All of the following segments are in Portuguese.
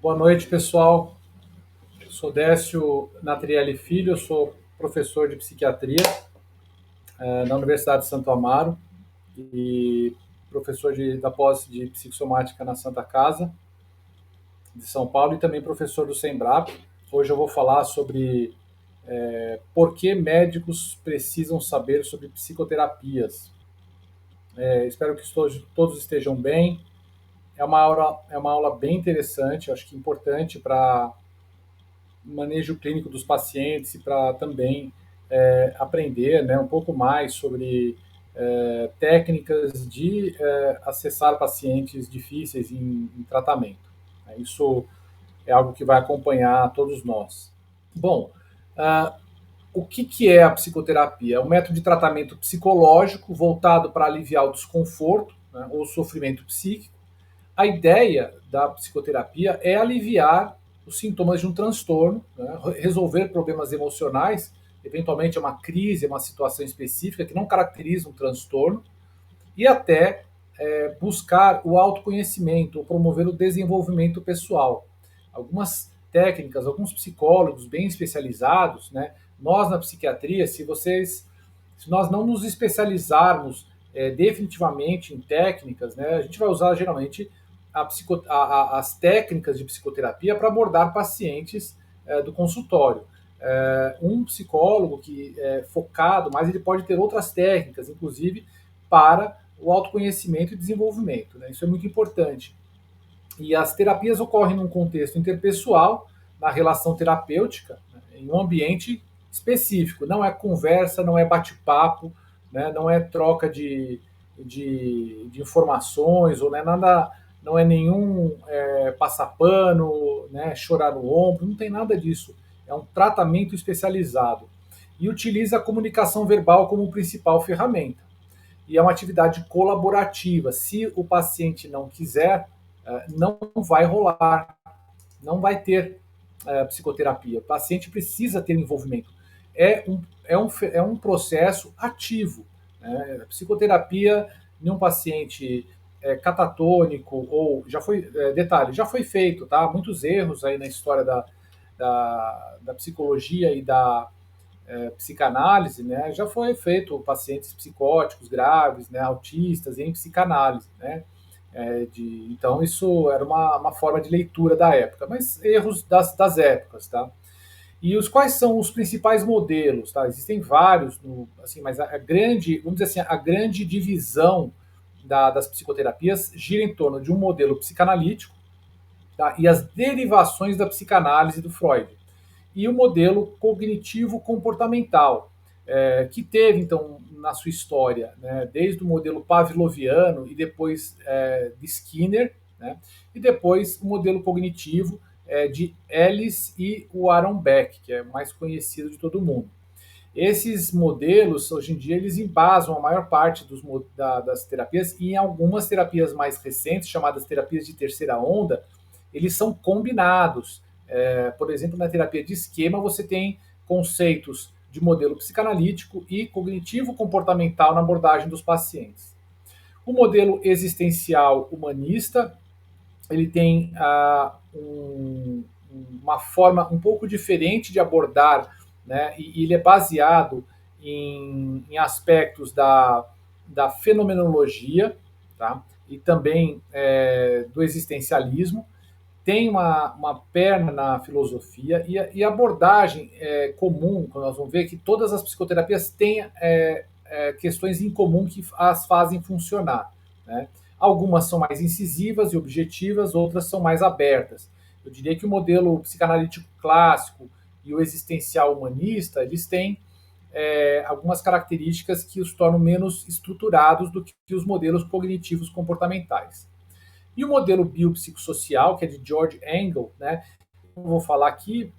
Boa noite, pessoal. Eu sou Décio Natrielli Filho, eu sou professor de psiquiatria na Universidade de Santo Amaro e professor da pós de psicossomática na Santa Casa de São Paulo e também professor do Sembrap. Hoje eu vou falar sobre por que médicos precisam saber sobre psicoterapias. Espero que todos estejam bem. É uma aula bem interessante, acho que importante para manejo clínico dos pacientes e para também aprender, né, um pouco mais sobre técnicas de acessar pacientes difíceis em tratamento. Isso é algo que vai acompanhar todos nós. Bom, uh, o que é a psicoterapia? É um método de tratamento psicológico voltado para aliviar o desconforto, né, ou sofrimento psíquico. A ideia da psicoterapia é aliviar os sintomas de um transtorno, né, resolver problemas emocionais, eventualmente é uma crise, é uma situação específica que não caracteriza um transtorno, e até buscar o autoconhecimento ou promover o desenvolvimento pessoal. Algumas técnicas, alguns psicólogos bem especializados, né? Nós na psiquiatria, se nós não nos especializarmos definitivamente em técnicas, né? A gente vai usar geralmente as técnicas de psicoterapia para abordar pacientes do consultório. Um psicólogo que é focado, mas ele pode ter outras técnicas, inclusive para o autoconhecimento e desenvolvimento. Né? Isso é muito importante. E as terapias ocorrem num contexto interpessoal, na relação terapêutica, né? Em um ambiente específico. Não é conversa, não é bate-papo, né? Não é troca de informações, ou não é nada, não é nenhum passar pano, né? Chorar no ombro, não tem nada disso. É um tratamento especializado. E utiliza a comunicação verbal como principal ferramenta e é uma atividade colaborativa. Se o paciente não quiser, não vai rolar, não vai ter psicoterapia. O paciente precisa ter envolvimento. É um processo ativo. Né? A psicoterapia em um paciente catatônico, ou já foi, detalhe, já foi feito, tá? Muitos erros aí na história da psicologia e da psicanálise, né, já foi feito pacientes psicóticos graves, né, autistas em psicanálise, né, então isso era uma forma de leitura da época, mas erros das épocas, tá? E quais são os principais modelos, tá? Existem vários, assim, mas a grande, vamos dizer assim, a grande divisão das psicoterapias gira em torno de um modelo psicanalítico, tá? E as derivações da psicanálise do Freud e o modelo cognitivo-comportamental, que teve, então, na sua história, né, desde o modelo pavloviano e depois de Skinner, né, e depois o modelo cognitivo de Ellis e o Aaron Beck, que é o mais conhecido de todo mundo. Esses modelos, hoje em dia, eles embasam a maior parte das terapias e em algumas terapias mais recentes, chamadas terapias de terceira onda, eles são combinados. Por exemplo, na terapia de esquema, você tem conceitos de modelo psicanalítico e cognitivo-comportamental na abordagem dos pacientes. O modelo existencial humanista, ele tem uma forma um pouco diferente de abordar, né, e ele é baseado em aspectos da fenomenologia, tá, e também do existencialismo, tem uma perna na filosofia e a abordagem comum, quando nós vamos ver que todas as psicoterapias têm questões em comum que as fazem funcionar. Né? Algumas são mais incisivas e objetivas, outras são mais abertas. Eu diria que o modelo psicanalítico clássico e o existencial humanista, eles têm algumas características que os tornam menos estruturados do que os modelos cognitivos comportamentais. E o modelo biopsicossocial, que é de George Engel, né? Não vou falar aqui,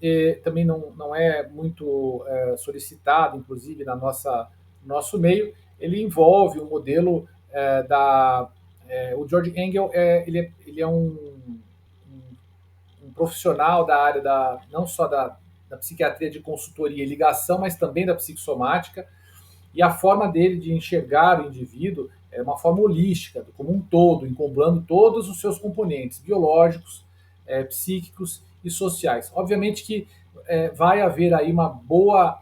também não é muito solicitado, inclusive, no nosso meio. Ele envolve o modelo o George Engel ele é um profissional da área não só da psiquiatria de consultoria e ligação, mas também da psicossomática, e a forma dele de enxergar o indivíduo é uma forma holística, como um todo, englobando todos os seus componentes biológicos, psíquicos e sociais. Obviamente que vai haver aí uma boa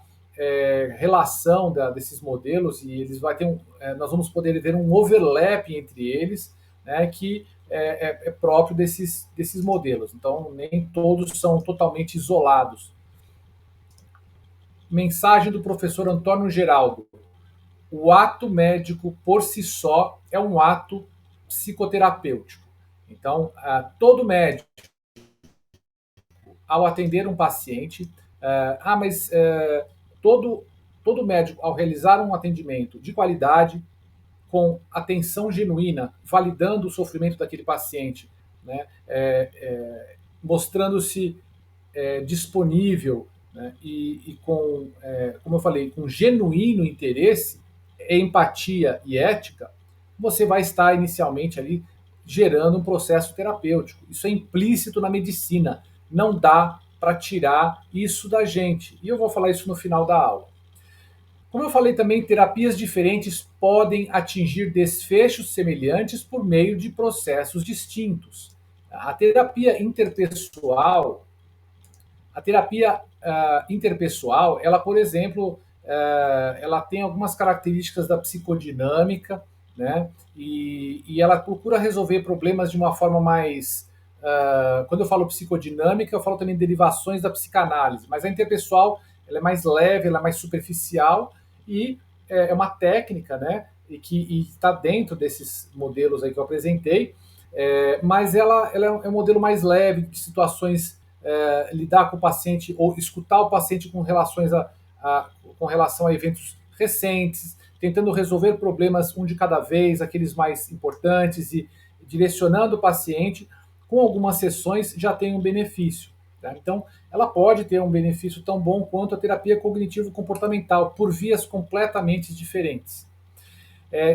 relação desses modelos e eles nós vamos poder ver um overlap entre eles, né, que é próprio desses modelos. Então, nem todos são totalmente isolados. Mensagem do professor Antônio Geraldo. O ato médico por si só é um ato psicoterapêutico. Então, todo médico, ao atender um paciente, mas todo médico, ao realizar um atendimento de qualidade, com atenção genuína, validando o sofrimento daquele paciente, né, mostrando-se disponível, né, e com, como eu falei, com genuíno interesse, empatia e ética, você vai estar inicialmente ali gerando um processo terapêutico. Isso é implícito na medicina. Não dá para tirar isso da gente. E eu vou falar isso no final da aula. Como eu falei também, terapias diferentes podem atingir desfechos semelhantes por meio de processos distintos. A terapia interpessoal, ela, por exemplo, ela tem algumas características da psicodinâmica, né? E ela procura resolver problemas de uma forma mais. Quando eu falo psicodinâmica, eu falo também de derivações da psicanálise, mas a interpessoal ela é mais leve, ela é mais superficial e é uma técnica, né? E que está dentro desses modelos aí que eu apresentei, mas ela é um modelo mais leve de situações, lidar com o paciente ou escutar o paciente com relação a eventos recentes, tentando resolver problemas um de cada vez, aqueles mais importantes e direcionando o paciente. Com algumas sessões já tem um benefício. Tá? Então, ela pode ter um benefício tão bom quanto a terapia cognitivo-comportamental, por vias completamente diferentes.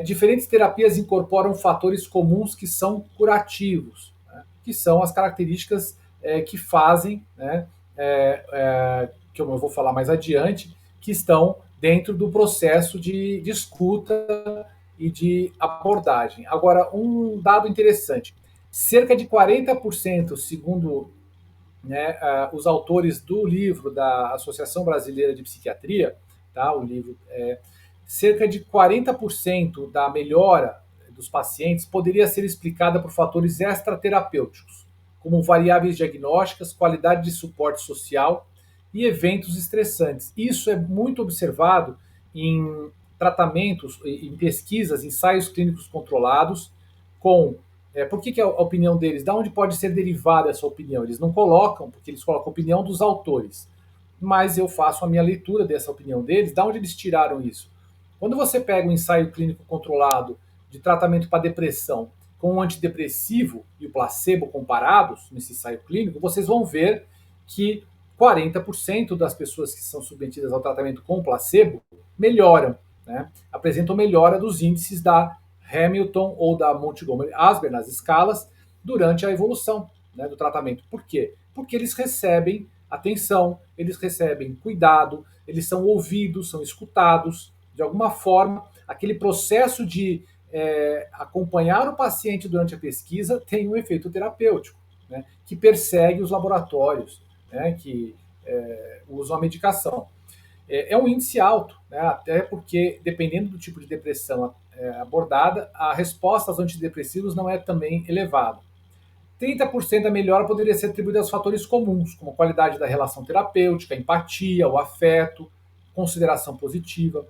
Diferentes terapias incorporam fatores comuns que são curativos, né? Que são as características que fazem, né, que eu vou falar mais adiante, que estão dentro do processo de escuta e de abordagem. Agora, um dado interessante: cerca de 40%, segundo, né, os autores do livro da Associação Brasileira de Psiquiatria, tá, o livro cerca de 40% da melhora dos pacientes poderia ser explicada por fatores extraterapêuticos, como variáveis diagnósticas, qualidade de suporte social e eventos estressantes. Isso é muito observado em tratamentos, em pesquisas, ensaios clínicos controlados, com. Por que a opinião deles? Da onde pode ser derivada essa opinião? Eles não colocam, porque eles colocam a opinião dos autores. Mas eu faço a minha leitura dessa opinião deles, da onde eles tiraram isso? Quando você pega um ensaio clínico controlado de tratamento para depressão com um antidepressivo e o placebo comparados nesse ensaio clínico, vocês vão ver que 40% das pessoas que são submetidas ao tratamento com placebo melhoram, né? Apresentam melhora dos índices da Hamilton ou da Montgomery-Åsberg nas escalas durante a evolução, né, do tratamento. Por quê? Porque eles recebem atenção, eles recebem cuidado, eles são ouvidos, são escutados. De alguma forma, aquele processo de acompanhar o paciente durante a pesquisa tem um efeito terapêutico, né, que persegue os laboratórios, né, que usam a medicação. É um índice alto, né, até porque, dependendo do tipo de depressão abordada, a resposta aos antidepressivos não é também elevada. 30% da melhora poderia ser atribuída aos fatores comuns, como a qualidade da relação terapêutica, a empatia, o afeto, consideração positiva.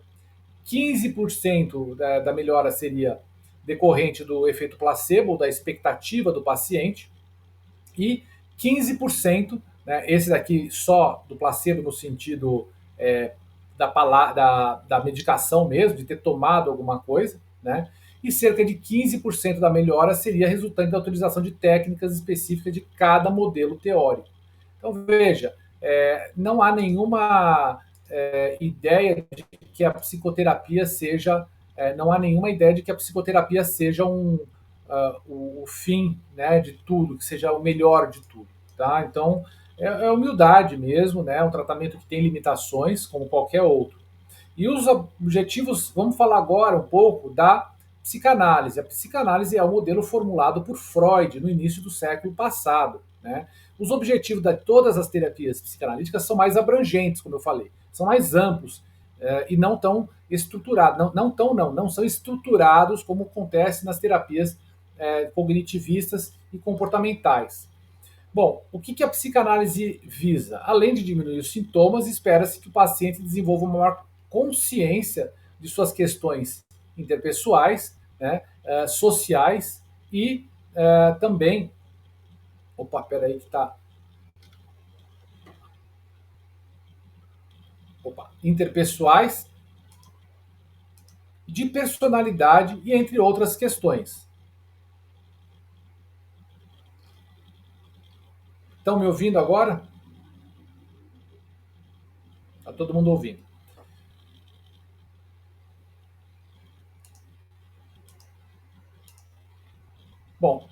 15% da melhora seria decorrente do efeito placebo, ou da expectativa do paciente, e 15%, né, esse daqui só do placebo no sentido da medicação mesmo, de ter tomado alguma coisa, né? E cerca de 15% da melhora seria resultante da utilização de técnicas específicas de cada modelo teórico. Então, veja, não há nenhuma ideia de que a psicoterapia seja, não há nenhuma ideia de que a psicoterapia seja o fim, né, de tudo, que seja o melhor de tudo, tá? Então, é humildade mesmo, né? Um tratamento que tem limitações, como qualquer outro. E os objetivos, vamos falar agora um pouco da psicanálise. A psicanálise é o modelo formulado por Freud no início do século passado, né? Os objetivos de todas as terapias psicanalíticas são mais abrangentes, como eu falei, são mais amplos e não tão estruturados, não são estruturados como acontece nas terapias cognitivistas e comportamentais. Bom, o que a psicanálise visa? Além de diminuir os sintomas, espera-se que o paciente desenvolva uma maior consciência de suas questões interpessoais, né, sociais e também. Opa, peraí que tá. Opa, interpessoais, de personalidade e entre outras questões. Estão me ouvindo agora? Está todo mundo ouvindo? Bom,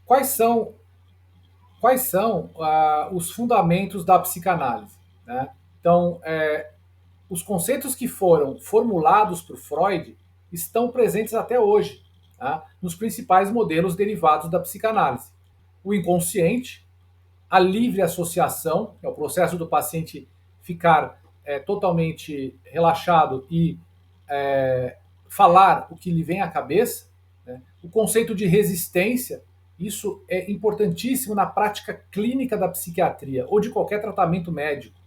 quais são os fundamentos da psicanálise? Né? Então, os conceitos que foram formulados por Freud estão presentes até hoje, tá? Nos principais modelos derivados da psicanálise. O inconsciente, a livre associação, que é o processo do paciente ficar totalmente relaxado e falar o que lhe vem à cabeça, né? O conceito de resistência, isso é importantíssimo na prática clínica da psiquiatria ou de qualquer tratamento médico,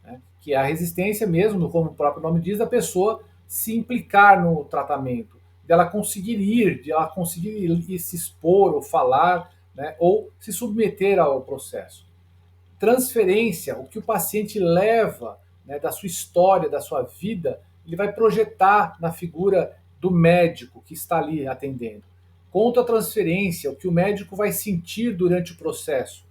né? Que é a resistência mesmo, como o próprio nome diz, da pessoa se implicar no tratamento, dela conseguir ir, de ela conseguir ir se expor ou falar, né? Ou se submeter ao processo. Transferência, o que o paciente leva, né, da sua história, da sua vida, ele vai projetar na figura do médico que está ali atendendo. Contra-transferência, o que o médico vai sentir durante o processo.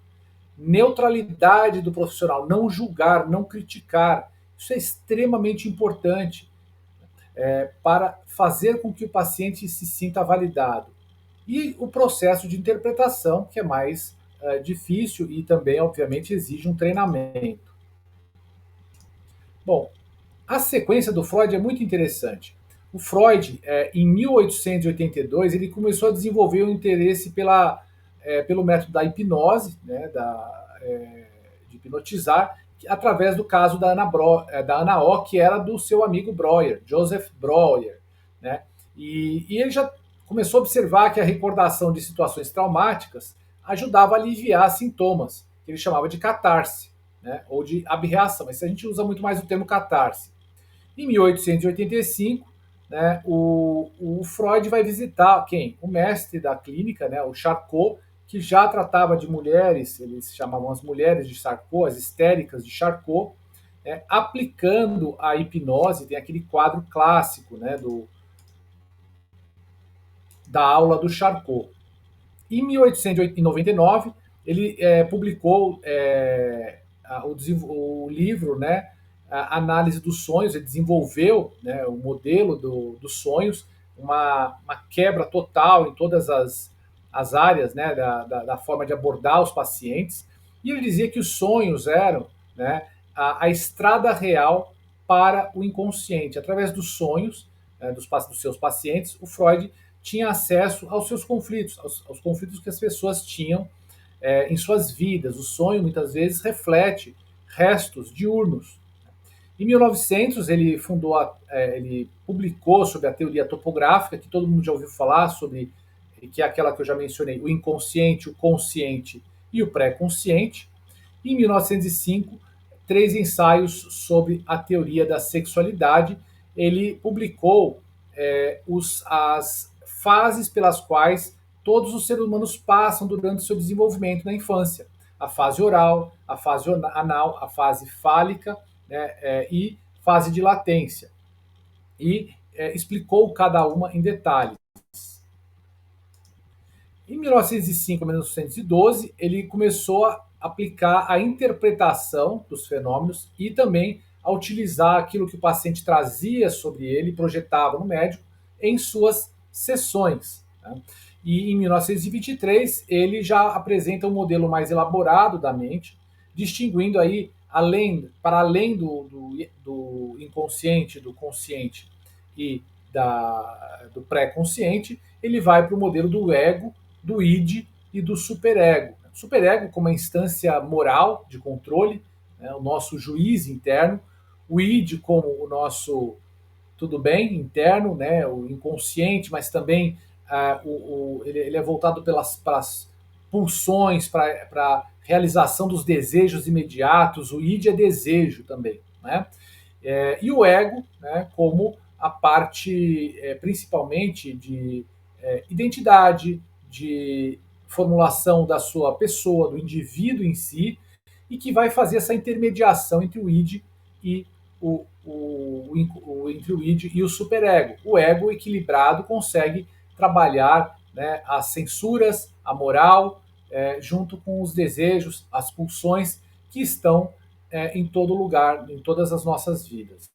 Neutralidade do profissional, não julgar, não criticar. Isso é extremamente importante para fazer com que o paciente se sinta validado. E o processo de interpretação, que é mais difícil e também, obviamente, exige um treinamento. Bom, a sequência do Freud é muito interessante. O Freud, em 1882, ele começou a desenvolver o interesse pelo método da hipnose, né, de hipnotizar, através do caso da Ana O, que era do seu amigo Breuer, Joseph Breuer. Né? E ele já começou a observar que a recordação de situações traumáticas ajudava a aliviar sintomas, que ele chamava de catarse, né, ou de abreação, mas a gente usa muito mais o termo catarse. Em 1885, né, o Freud vai visitar quem? O mestre da clínica, né, o Charcot, que já tratava de mulheres, eles chamavam as mulheres de Charcot, as histéricas de Charcot, aplicando a hipnose, tem aquele quadro clássico, né, da aula do Charcot. Em 1899, ele publicou o livro, né, a Análise dos Sonhos. Ele desenvolveu, né, o modelo dos sonhos, uma quebra total em todas as áreas, né, da forma de abordar os pacientes. E ele dizia que os sonhos eram, né, a estrada real para o inconsciente. Através dos sonhos dos seus pacientes, o Freud tinha acesso aos seus conflitos, aos conflitos que as pessoas tinham em suas vidas. O sonho, muitas vezes, reflete restos diurnos. Em 1900, ele publicou sobre a teoria topográfica, que todo mundo já ouviu falar sobre, que é aquela que eu já mencionei, o inconsciente, o consciente e o pré-consciente. Em 1905, 3 ensaios sobre a teoria da sexualidade. Ele publicou as fases pelas quais todos os seres humanos passam durante o seu desenvolvimento na infância. A fase oral, a fase anal, a fase fálica, né, e fase de latência. E explicou cada uma em detalhes. Em 1905 a 1912, ele começou a aplicar a interpretação dos fenômenos e também a utilizar aquilo que o paciente trazia sobre ele, projetava no médico, em suas sessões. Né? E em 1923, ele já apresenta um modelo mais elaborado da mente, distinguindo aí, para além do inconsciente, do consciente e do pré-consciente, ele vai para o modelo do ego, do id e do superego. O superego como uma instância moral de controle, né, o nosso juiz interno, o id como o nosso tudo bem interno, né, o inconsciente, mas também ele é voltado para as pulsões, para a realização dos desejos imediatos. O id é desejo também, né? E o ego, né, como a parte principalmente de identidade, de formulação da sua pessoa, do indivíduo em si, e que vai fazer essa intermediação entre o id e entre o id e o superego. O ego equilibrado consegue trabalhar, né, as censuras, a moral, junto com os desejos, as pulsões que estão em todo lugar, em todas as nossas vidas.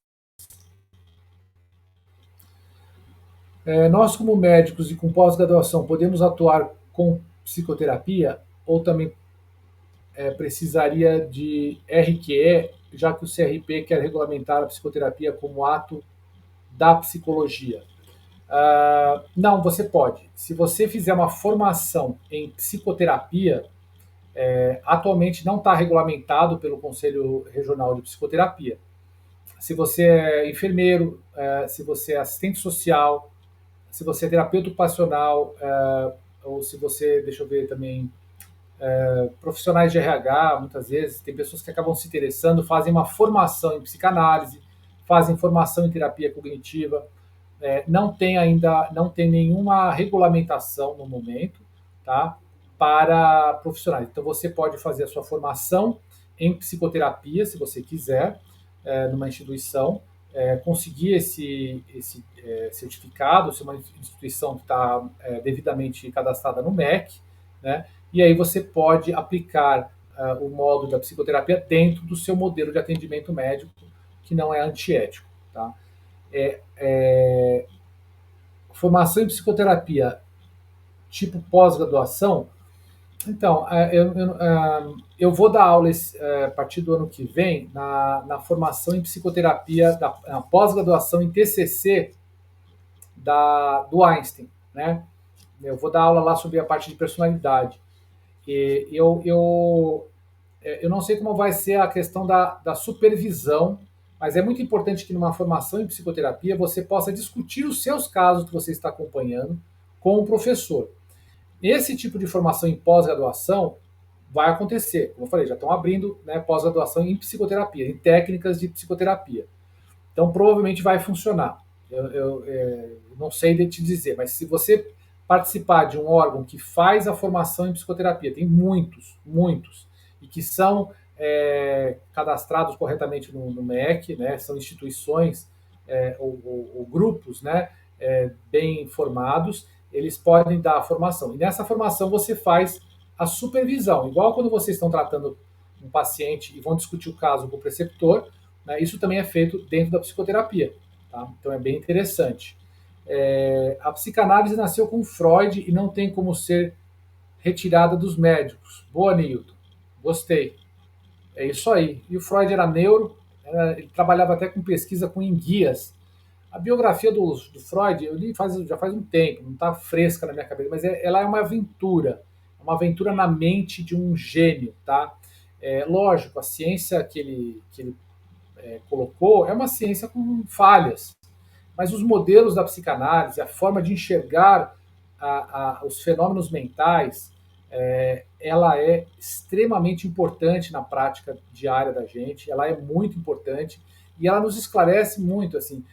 Nós, como médicos e com pós-graduação, podemos atuar com psicoterapia ou também precisaria de RQE, já que o CRP quer regulamentar a psicoterapia como ato da psicologia? Não, você pode. Se você fizer uma formação em psicoterapia, atualmente não está regulamentado pelo Conselho Regional de Psicoterapia. Se você é enfermeiro, se você é assistente social, se você é terapeuta ocupacional, ou se você, deixa eu ver também, profissionais de RH, muitas vezes, tem pessoas que acabam se interessando, fazem uma formação em psicanálise, fazem formação em terapia cognitiva, não tem nenhuma regulamentação no momento, tá, para profissionais. Então você pode fazer a sua formação em psicoterapia, se você quiser, numa instituição, conseguir esse certificado, se uma instituição que está devidamente cadastrada no MEC, né? E aí você pode aplicar o módulo da psicoterapia dentro do seu modelo de atendimento médico, que não é antiético, tá? Formação em psicoterapia, tipo pós-graduação. Então, eu vou dar aula a partir do ano que vem na formação em psicoterapia, na pós-graduação em TCC do Einstein, né? Eu vou dar aula lá sobre a parte de personalidade. E eu não sei como vai ser a questão da supervisão, mas é muito importante que numa formação em psicoterapia você possa discutir os seus casos que você está acompanhando com o professor. Esse tipo de formação em pós-graduação vai acontecer. Como eu falei, já estão abrindo, né, pós-graduação em psicoterapia, em técnicas de psicoterapia. Então, provavelmente vai funcionar. Eu não sei te dizer, mas se você participar de um órgão que faz a formação em psicoterapia, tem muitos, e que são cadastrados corretamente no MEC, né, são instituições ou grupos, né, bem formados, eles podem dar a formação. E nessa formação você faz a supervisão, igual quando vocês estão tratando um paciente e vão discutir o caso com o preceptor, né, isso também é feito dentro da psicoterapia. Tá? Então é bem interessante. A psicanálise nasceu com Freud e não tem como ser retirada dos médicos. Boa, Nilton. Gostei. É isso aí. E o Freud era neuro, ele trabalhava até com pesquisa com enguias. A biografia do Freud eu li já faz um tempo, não está fresca na minha cabeça, mas ela é uma aventura na mente de um gênio, tá? Lógico, a ciência que ele colocou é uma ciência com falhas, mas os modelos da psicanálise, a forma de enxergar os fenômenos mentais, ela é extremamente importante na prática diária da gente, ela é muito importante e ela nos esclarece muito, assim,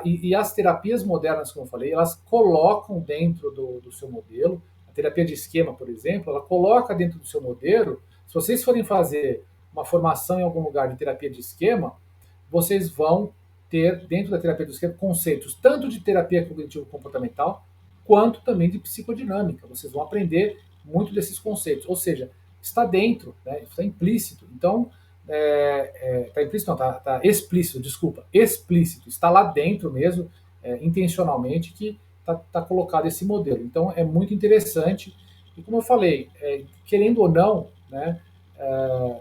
e as terapias modernas, como eu falei, elas colocam dentro do seu modelo, a terapia de esquema, por exemplo, ela coloca dentro do seu modelo, se vocês forem fazer uma formação em algum lugar de terapia de esquema, vocês vão ter dentro da terapia do esquema conceitos tanto de terapia cognitivo-comportamental quanto também de psicodinâmica. Vocês vão aprender muito desses conceitos. Ou seja, está dentro, né? Está implícito. Então, está implícito, não, está explícito, desculpa, explícito. Está lá dentro mesmo, intencionalmente, que está colocado esse modelo. Então, é muito interessante. E como eu falei, querendo ou não, né,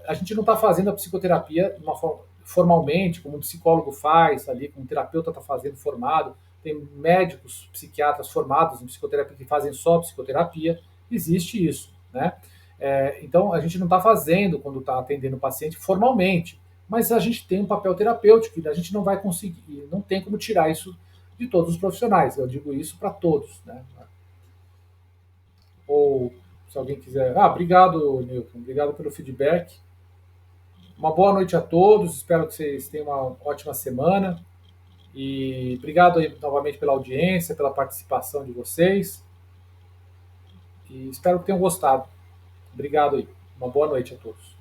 a gente não está fazendo a psicoterapia de uma forma. formalmente, como um psicólogo faz ali, como um terapeuta está fazendo formado, tem médicos, psiquiatras formados em psicoterapia que fazem só psicoterapia, existe isso, né? Então, a gente não está fazendo quando está atendendo o paciente formalmente, mas a gente tem um papel terapêutico e a gente não vai conseguir, não tem como tirar isso de todos os profissionais. Eu digo isso para todos, né? Ou se alguém quiser. Ah, obrigado, Newton. Obrigado pelo feedback. Uma boa noite a todos. Espero que vocês tenham uma ótima semana. E obrigado aí novamente pela audiência, pela participação de vocês. E espero que tenham gostado. Obrigado aí. Uma boa noite a todos.